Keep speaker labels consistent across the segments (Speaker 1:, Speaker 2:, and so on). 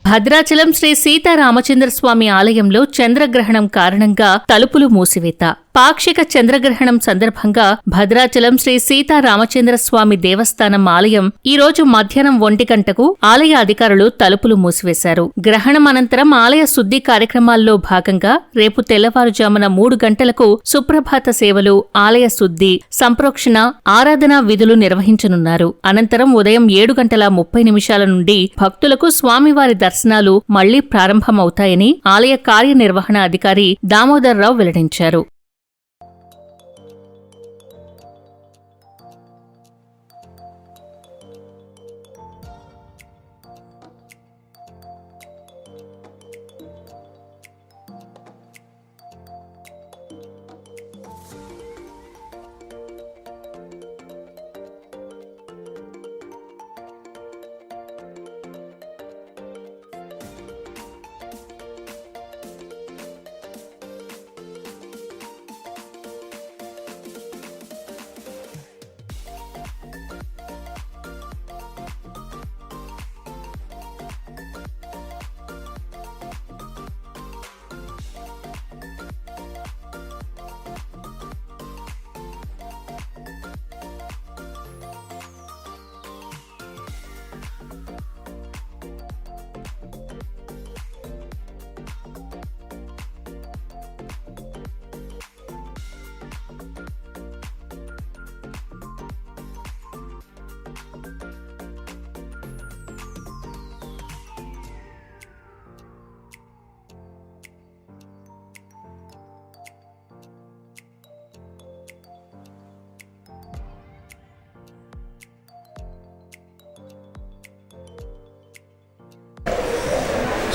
Speaker 1: భద్రాచలం శ్రీ సీతారామచంద్రస్వామి ఆలయంలో చంద్రగ్రహణం కారణంగా తలుపులు మూసివేత. పాక్షిక చంద్రగ్రహణం సందర్భంగా భద్రాచలం శ్రీ సీతారామచంద్రస్వామి దేవస్థానం ఆలయం ఈ రోజు మధ్యాహ్నం 1 గంటకు ఆలయ అధికారులు తలుపులు మూసివేశారు. గ్రహణం అనంతరం ఆలయ శుద్ధి కార్యక్రమాల్లో భాగంగా రేపు తెల్లవారుజామున 3 గంటలకు సుప్రభాత సేవలు, ఆలయ శుద్ధి, సంప్రోక్షణ, ఆరాధనా విధులు నిర్వహించనున్నారు. అనంతరం ఉదయం 7:30 నుండి భక్తులకు స్వామివారి దర్శనాలు మళ్లీ ప్రారంభమవుతాయని ఆలయ కార్యనిర్వహణ అధికారి దామోదర్రావు వెల్లడించారు.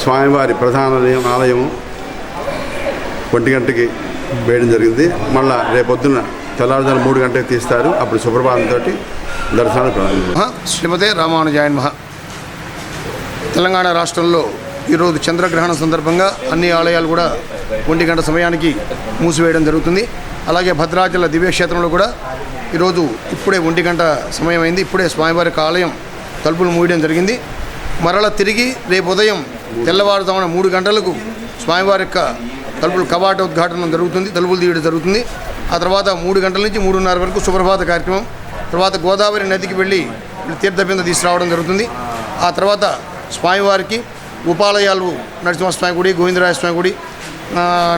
Speaker 2: స్వామివారి ప్రధాన ఆలయము 1 గంటకి వేయడం జరిగింది. మళ్ళీ రేపొద్దున తెల్లవారుజామున 3 గంటలకు తీస్తారు. అప్పుడు సుప్రభాతంతో దర్శనాలు ప్రారంభం.
Speaker 3: శ్రీమతే రామానుజాయ నమః. తెలంగాణ రాష్ట్రంలో ఈరోజు చంద్రగ్రహణం సందర్భంగా అన్ని ఆలయాలు కూడా 1 గంట సమయానికి మూసివేయడం జరుగుతుంది. అలాగే భద్రాచల దివ్యక్షేత్రంలో కూడా ఈరోజు ఇప్పుడే 1 గంట సమయం అయింది. ఇప్పుడే స్వామివారి ఆలయం తలుపులు మూయడం జరిగింది. మరల తిరిగి రేపు ఉదయం తెల్లవారుజామున 3 గంటలకు స్వామివారి యొక్క తలుపులు కవాట ఉద్ఘాటనం జరుగుతుంది, తలుపులు తీయడం జరుగుతుంది. ఆ తర్వాత 3 గంటల నుంచి 3:30 వరకు సుప్రభాత కార్యక్రమం. తర్వాత గోదావరి నదికి వెళ్ళి తీర్థబింద తీసుకురావడం జరుగుతుంది. ఆ తర్వాత స్వామివారికి ఉపాలయాలు నరసింహస్వామి గుడి, గోవిందరాయ స్వామి గుడి,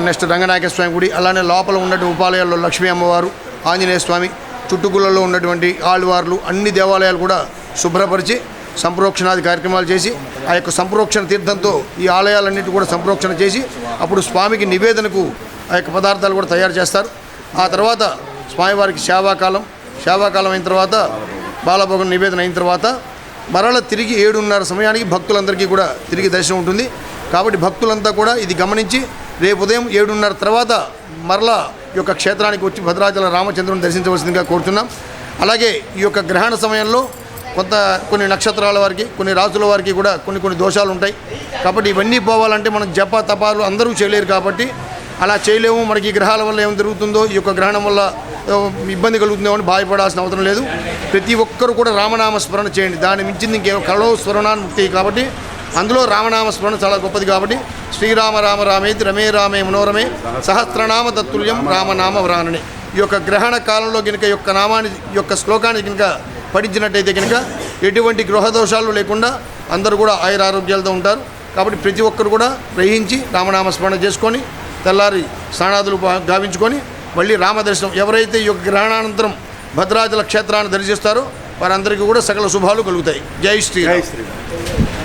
Speaker 3: నెక్స్ట్ రంగనాయక స్వామి గుడి, అలానే లోపల ఉన్నటువంటి ఉపాలయాల్లో లక్ష్మీ అమ్మవారు, ఆంజనేయ స్వామి, చుట్టుకులలో ఉన్నటువంటి ఆళ్వార్లు అన్ని దేవాలయాలు కూడా శుభ్రపరిచి సంప్రోక్షణాది కార్యక్రమాలు చేసి ఆ యొక్క సంప్రోక్షణ తీర్థంతో ఈ ఆలయాలన్నిటి కూడా సంప్రోక్షణ చేసి అప్పుడు స్వామికి నివేదనకు ఆ యొక్క పదార్థాలు కూడా తయారు చేస్తారు. ఆ తర్వాత స్వామివారికి సేవాకాలం అయిన తర్వాత బాలభోగం నివేదన అయిన తర్వాత మరల తిరిగి 7:30 సమయానికి భక్తులందరికీ కూడా తిరిగి దర్శనం ఉంటుంది. కాబట్టి భక్తులంతా కూడా ఇది గమనించి రేపు ఉదయం 7:30 తర్వాత మరలా ఈ యొక్క క్షేత్రానికి వచ్చి భద్రాచల రామచంద్రుని దర్శించవలసిందిగా కోరుతున్నాం. అలాగే ఈ యొక్క గ్రహణ సమయంలో కొన్ని నక్షత్రాల వారికి, కొన్ని రాసుల వారికి కూడా కొన్ని దోషాలు ఉంటాయి. కాబట్టి ఇవన్నీ పోవాలంటే మనం జప తపాలు అందరూ చేయలేరు. కాబట్టి అలా చేయలేము. మనకి ఈ గ్రహాల వల్ల ఏం జరుగుతుందో, ఈ యొక్క గ్రహణం వల్ల ఇబ్బంది కలుగుతుందో అని భయపడాల్సిన అవసరం లేదు. ప్రతి ఒక్కరు కూడా రామనామ స్మరణ చేయండి. దాని మించింది ఇంకేమో కళో స్మరణాన్ముక్తి. కాబట్టి అందులో రామనామ స్మరణ చాలా గొప్పది. కాబట్టి శ్రీరామ రామ రామేతి రమే రామే మనోరమే సహస్రనామ తత్తుల్యం రామనామ వ్రానని ఈ యొక్క గ్రహణ కాలంలో కనుక యొక్క నామాన్ని, యొక్క శ్లోకాన్ని కనుక పఠించినట్టయితే కనుక ఎటువంటి గృహదోషాలు లేకుండా అందరూ కూడా ఆయురారోగ్యాలతో ఉంటారు. కాబట్టి ప్రతి ఒక్కరు కూడా గ్రహించి రామనామస్మరణ చేసుకొని తెల్లారి స్నానాదులు గావించుకొని మళ్ళీ రామదర్శనం, ఎవరైతే ఈ యొక్క గ్రహణానంతరం భద్రాచల క్షేత్రాన్ని దర్శిస్తారో వారందరికీ కూడా సకల శుభాలు కలుగుతాయి. జై శ్రీరామ్.